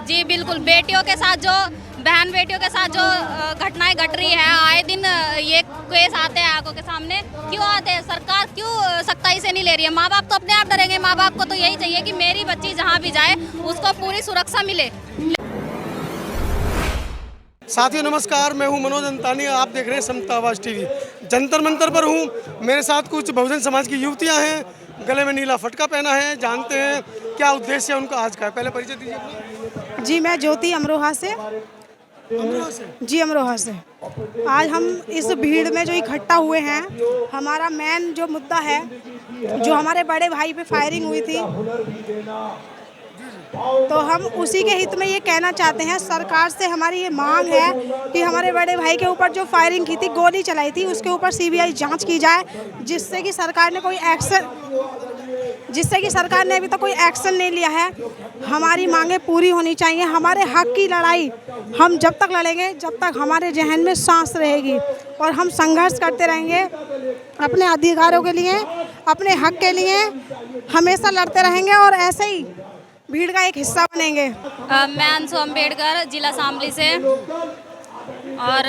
जी बिल्कुल, बेटियों के साथ जो बहन बेटियों के साथ जो घटनाएं घट रही है, आए दिन ये केस आते हैं आंखों के सामने। क्यों आते हैं? सरकार क्यों सख्ताई से नहीं ले रही है? माँ बाप तो अपने आप डरेंगे। माँ बाप को तो यही चाहिए कि मेरी बच्ची जहाँ भी जाए उसको पूरी सुरक्षा मिले। साथियों नमस्कार, मैं हूं मनोज अंतानी। आप देख रहे हैं समता आवाज़ टीवी। जंतर मंतर पर हूं, मेरे साथ कुछ बहुजन समाज की युवतियां हैं, गले में नीला फटका पहना है। जानते हैं क्या उद्देश्य है उनका आज का। पहले परिचय दीजिए अपना। जी, मैं ज्योति अमरोहा से। अमरोहा से। जी, अमरोहा से। आज हम इस भीड़ में जो इकट्ठा हुए हैं, हमारा मेन जो मुद्दा है, जो हमारे बड़े भाई पे फायरिंग हुई थी, तो हम उसी के हित में ये कहना चाहते हैं। सरकार से हमारी ये मांग है कि हमारे बड़े भाई के ऊपर जो फायरिंग की थी, गोली चलाई थी, उसके ऊपर सीबीआई जांच की जाए, जिससे कि सरकार ने अभी तक कोई एक्शन नहीं लिया है। हमारी मांगें पूरी होनी चाहिए। हमारे हक की लड़ाई हम जब तक लड़ेंगे, जब तक हमारे जहन में सांस रहेगी, और हम संघर्ष करते रहेंगे अपने अधिकारों के लिए, अपने हक के लिए हमेशा लड़ते रहेंगे और ऐसे ही भीड़ का एक हिस्सा बनेंगे। मैं अंशु अम्बेडकर, जिला शामली से, और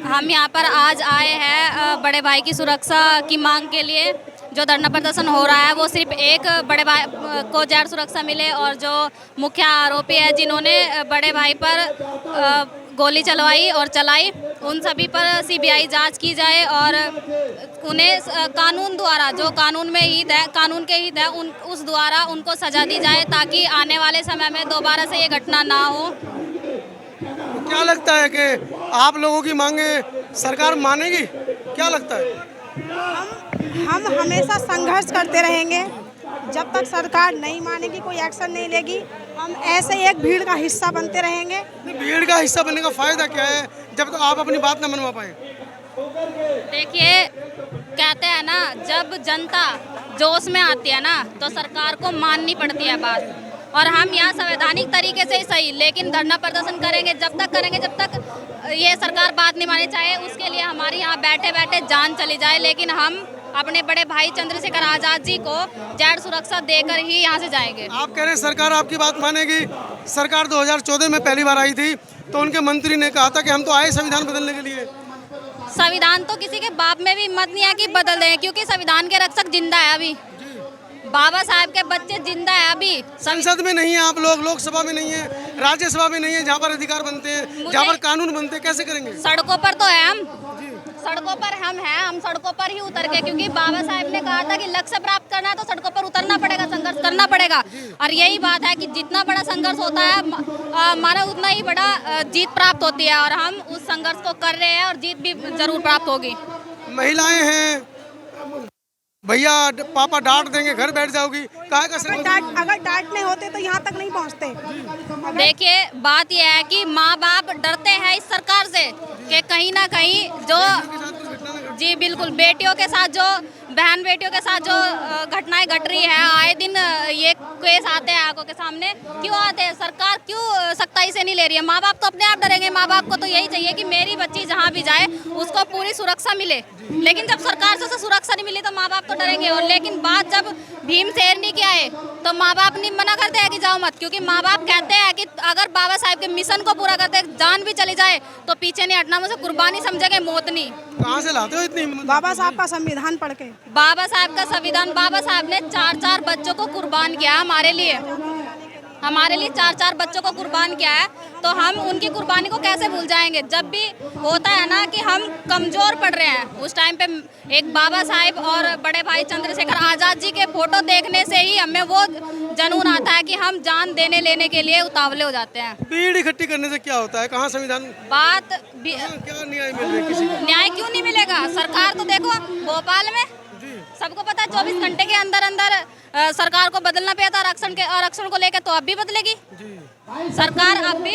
हम यहाँ पर आज आए हैं बड़े भाई की सुरक्षा की मांग के लिए। जो धरना प्रदर्शन हो रहा है वो सिर्फ एक बड़े भाई को जैड सुरक्षा मिले, और जो मुख्य आरोपी है जिन्होंने बड़े भाई पर गोली चलवाई और चलाई, उन सभी पर सीबीआई जांच की जाए, और उन्हें कानून द्वारा, जो कानून में हित है, कानून के हित है, उस द्वारा उनको सजा दी जाए, ताकि आने वाले समय में दोबारा से ये घटना ना हो। क्या लगता है कि आप लोगों की मांगे सरकार मानेगी? क्या लगता है? हम हमेशा संघर्ष करते रहेंगे जब तक सरकार नहीं मानेगी, कोई एक्शन नहीं लेगी। हम ऐसे एक भीड़ का हिस्सा बनते रहेंगे। भीड़ का हिस्सा बनने का फायदा क्या है जब तक आप अपनी बात न मनवा पाए? देखिए, कहते हैं ना, जब जनता जोश में आती है ना, तो सरकार को माननी पड़ती है बात। और हम यहाँ संवैधानिक तरीके से ही सही, लेकिन धरना प्रदर्शन करेंगे जब तक ये सरकार बात नहीं माने, चाहे उसके लिए हमारी यहाँ बैठे बैठे जान चली जाए, लेकिन हम अपने बड़े भाई चंद्रशेखर आज़ाद जी को जैड सुरक्षा देकर ही यहाँ से जाएंगे। आप कह रहे हैं सरकार आपकी बात मानेगी। सरकार 2014 में पहली बार आई थी, तो उनके मंत्री ने कहा था कि हम तो आए संविधान बदलने के लिए। संविधान तो किसी के बाप में भी हिम्मत नहीं है कि बदल दें, क्योंकि संविधान के रक्षक जिंदा है अभी। बाबा साहब के बच्चे जिंदा है अभी। संसद में नहीं है आप लोग, लोकसभा में नहीं है, राज्यसभा में नहीं है, जहाँ पर अधिकार बनते हैं, जहाँ पर कानून बनते हैं, कैसे करेंगे? सड़कों पर तो है हम, सड़कों पर हम हैं, हम सड़कों पर ही उतर के, क्योंकि बाबा साहब ने कहा था कि लक्ष्य प्राप्त करना है तो सड़कों पर उतरना पड़ेगा, संघर्ष करना पड़ेगा। और यही बात है कि जितना बड़ा संघर्ष होता है हमारा, उतना ही बड़ा जीत प्राप्त होती है, और हम उस संघर्ष को कर रहे हैं और जीत भी जरूर प्राप्त होगी। महिलाएं हैं, भैया पापा डांट देंगे, घर बैठ जाओगी, काहे का अगर डांट नहीं होते तो यहाँ तक नहीं पहुँचते। देखिए, बात यह है कि माँ बाप डरते हैं इस सरकार से कि कहीं ना कहीं जो, जी बिल्कुल, बेटियों के साथ जो बहन बेटियों के साथ जो घटनाएं घट रही है, आए दिन ये केस आते हैं आंखों के सामने। क्यों आते हैं? सरकार क्यों सख्ताई से नहीं ले रही है? माँ बाप तो अपने आप डरेंगे। माँ बाप को तो यही चाहिए कि मेरी बच्ची जहाँ भी जाए उसको पूरी सुरक्षा मिले, लेकिन जब सरकार से सुरक्षा नहीं मिली तो माँ बाप तो डरेंगे। और लेकिन बात जब भीमशेरनी की आए तो माँ बाप नहीं मना करते हैं कि जाओ मत, क्योंकि माँ बाप कहते हैं कि अगर बाबा साहब के मिशन को पूरा करते, जान भी चली जाए तो पीछे नहीं हटना, मुझे कुर्बानी समझेंगे, मौत नहीं। कहाँ से लाते हो इतनी? बाबा साहब का संविधान पढ़ के। बाबा साहब का संविधान, बाबा साहब ने 4 बच्चों को कुर्बान किया हमारे लिए 4 बच्चों को कुर्बान किया है, तो हम उनकी कुर्बानी को कैसे भूल जाएंगे? जब भी होता है ना कि हम कमजोर पड़ रहे हैं, उस टाइम पे एक बाबा साहब और बड़े भाई चंद्रशेखर आज़ाद जी के फोटो देखने से ही हमें वो जनून आता है कि हम जान देने लेने के लिए उतावले हो जाते हैं। भीड़ इकट्ठी करने से क्या होता है? कहाँ संविधान बात क्या न्याय मिल रहा है किसी को? न्याय क्यों नहीं मिलेगा? सरकार तो देखो, भोपाल में सबको पता है 24 घंटे के अंदर सरकार को बदलना पड़ा था आरक्षण को लेकर, तो अब भी बदलेगी सरकार। अब भी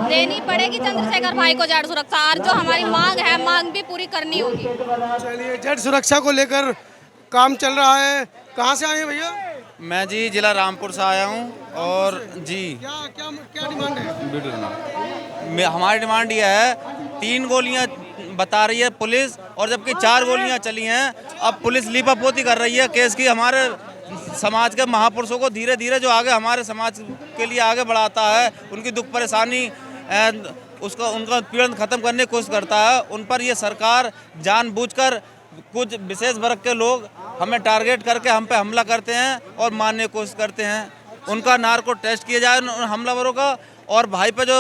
देनी पड़ेगी चंद्रशेखर भाई को जैड सुरक्षा, और जो हमारी मांग है, मांग भी पूरी करनी होगी। चलिए, जैड सुरक्षा को लेकर काम चल रहा है। कहाँ से आए हैं भैया? मैं जी जिला रामपुर से आया हूँ। और जी क्या डिमांड है? हमारी डिमांड यह है, 3 गोलियाँ बता रही है पुलिस, और जबकि 4 गोलियाँ चली हैं। अब पुलिस लीपापोती कर रही है केस की। हमारे समाज के महापुरुषों को धीरे धीरे जो आगे हमारे समाज के लिए आगे बढ़ाता है, उनकी दुख परेशानी उसका उनका पीड़न खत्म करने की कोशिश करता है। उन पर ये सरकार जानबूझकर कुछ विशेष वर्ग के लोग हमें टारगेट करके हम पे हमला करते हैं और मारने की कोशिश करते हैं। उनका नार्को टेस्ट किया जाए उन हमलावरों का, और भाई पे जो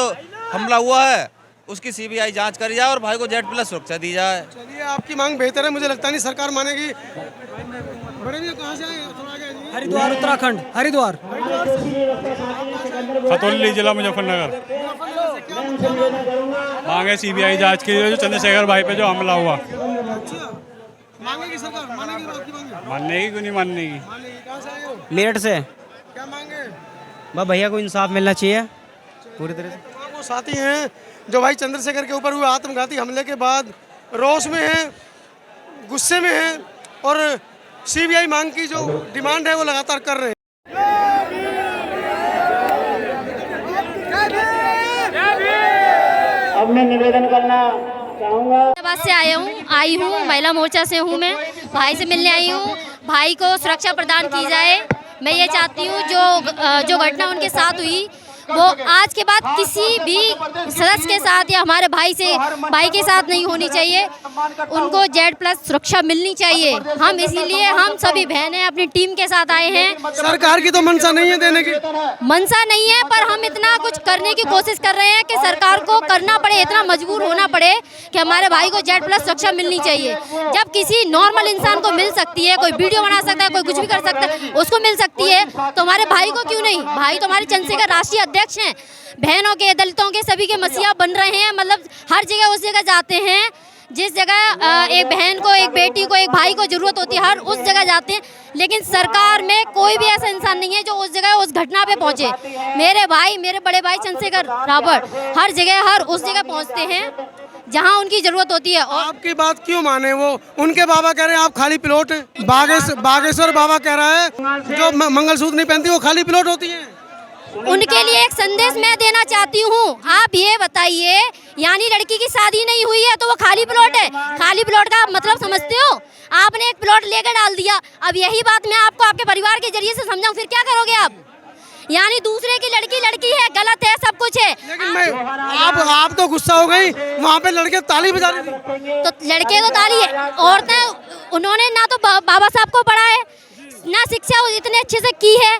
हमला हुआ है उसकी सीबीआई जांच करी जाए और भाई को Z+ सुरक्षा दी जाए। चलिए, आपकी मांग बेहतर है, मुझे लगता नहीं सरकार मानेगी। बड़े भैया कहाँ से आए? थोड़ा आगे आइए। हरिद्वार, उत्तराखंड, हरिद्वार। खतौली जिला मुजफ्फरनगर। मांगे सीबीआई जांच की जो चंद्रशेखर भाई पे जो हमला हुआ। अच्छा, मांगेगी सरकार? मानेगी आपकी मांगे? मानने की क्यों नहीं मानने की? मानेगी। कहाँ से आए हो? मेरठ से। क्या मांगे? बस भैया को इंसाफ मिलना चाहिए पूरी तरह से। वो साथी हैं जो भाई चंद्रशेखर के ऊपर हुए आत्मघाती हमले के बाद रोष में हैं, गुस्से में हैं और सीबीआई मांग की जो डिमांड है वो लगातार कर रहे हैं। अब मैं निवेदन करना चाहूँगा। हैदराबाद से आई हूँ, महिला मोर्चा से हूँ। मैं भाई से मिलने आई हूँ, भाई को सुरक्षा प्रदान की जाए। मैं ये चाहती हूँ जो घटना उनके साथ हुई वो आज के बाद किसी भी सदस्य के साथ या हमारे भाई के साथ नहीं होनी चाहिए। उनको Z+ सुरक्षा मिलनी चाहिए। हम इसीलिए हम सभी बहनें अपनी टीम के साथ आए हैं। सरकार की तो मंशा नहीं है देने की, मनसा नहीं है, पर हम इतना कुछ करने की कोशिश कर रहे हैं कि सरकार को करना पड़े, इतना मजबूर होना पड़े कि हमारे भाई को Z+ सुरक्षा मिलनी चाहिए। जब किसी नॉर्मल इंसान को मिल सकती है, कोई वीडियो बना सकता है, कोई कुछ भी कर सकता है, उसको मिल सकती है, तो हमारे भाई को क्यों नहीं? भाई तो हमारे चंद्रशेखर राष्ट्रीय अध्यक्ष हैं, बहनों के, दलितों के, सभी के मसीहा बन रहे हैं। मतलब हर जगह उस जगह जाते हैं जिस जगह एक बहन को, एक बेटी को, एक भाई को जरूरत होती है, हर उस जगह जाते हैं। लेकिन सरकार में कोई भी ऐसा इंसान नहीं है जो उस जगह उस घटना पे पहुंचे। मेरे भाई, मेरे बड़े भाई चंद्रशेखर रावड़ हर जगह, हर उस जगह पहुंचते हैं जहां उनकी जरूरत होती है। और आपकी बात क्यों माने? वो उनके बाबा कह रहे हैं आप खाली प्लॉट हैं। बागेश्वर बाबा कह रहा है जो मंगलसूत्र नहीं पहनती वो खाली प्लॉट होती है। उनके लिए एक संदेश मैं देना चाहती हूँ। आप ये बताइए, यानी लड़की की शादी नहीं हुई है तो वो खाली प्लॉट है? खाली प्लॉट का मतलब समझते हो? आपने एक प्लॉट लेकर डाल दिया। अब यही बात मैं आपको आपके परिवार के जरिए से समझाऊं, फिर क्या करोगे आप? यानी दूसरे की लड़की है, गलत है, सब कुछ है। लेकिन आप तो गुस्सा हो गई, वहाँ पे लड़के ताली बजा रहे थे। तो लड़के तो ताली है, औरतें उन्होंने ना तो बाबा साहब को पढ़ा है, ना शिक्षा इतने अच्छे से की है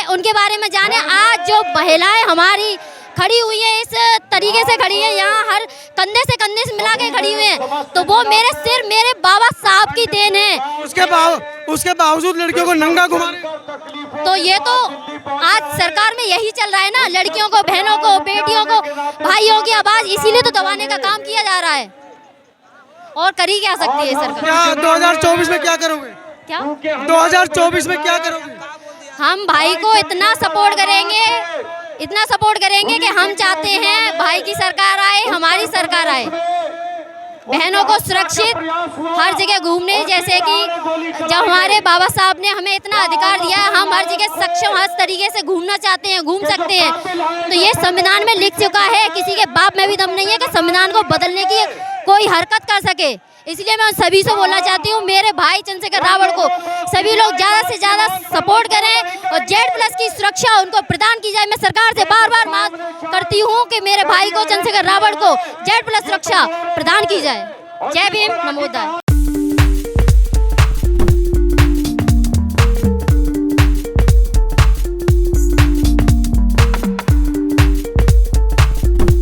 उनके बारे में जाने। आज जो महिलाएं हमारी खड़ी हुई है, इस तरीके से खड़ी है, यहाँ हर कंधे से मिला के खड़ी हुई है, तो वो मेरे बाबा साहब की देन है। उसके बावजूद लड़कियों को नंगा घुमा रहे। तो ये तो आज सरकार में यही चल रहा है ना, लड़कियों को, बहनों को, बेटियों को, भाइयों की आवाज इसीलिए तो दबाने का काम किया जा रहा है। और करी क्या सकती है सरकार? क्या 2024 में क्या करोगे? क्या 2024 में क्या करोगे? हम भाई को इतना सपोर्ट करेंगे कि हम चाहते हैं भाई की सरकार आए, हमारी सरकार आए, बहनों को सुरक्षित हर जगह घूमने, जैसे कि जब हमारे बाबा साहब ने हमें इतना अधिकार दिया है, हम हर जगह सक्षम हर तरीके से घूमना चाहते हैं, घूम सकते हैं। तो ये संविधान में लिख चुका है, किसी के बाप में भी दम नहीं है कि संविधान को बदलने की कोई हरकत कर सके। इसलिए मैं सभी से बोलना चाहती हूँ, मेरे भाई चंद्रशेखर रावड़ को सभी लोग ज़्यादा से ज़्यादा सपोर्ट करें और Z+ की सुरक्षा उनको प्रदान की जाए। मैं सरकार से बार मांग करती हूँ कि मेरे भाई को, चंद्रशेखर रावड़ को Z+ सुरक्षा प्रदान की जाए। जय भीम, नमो बुद्धाय।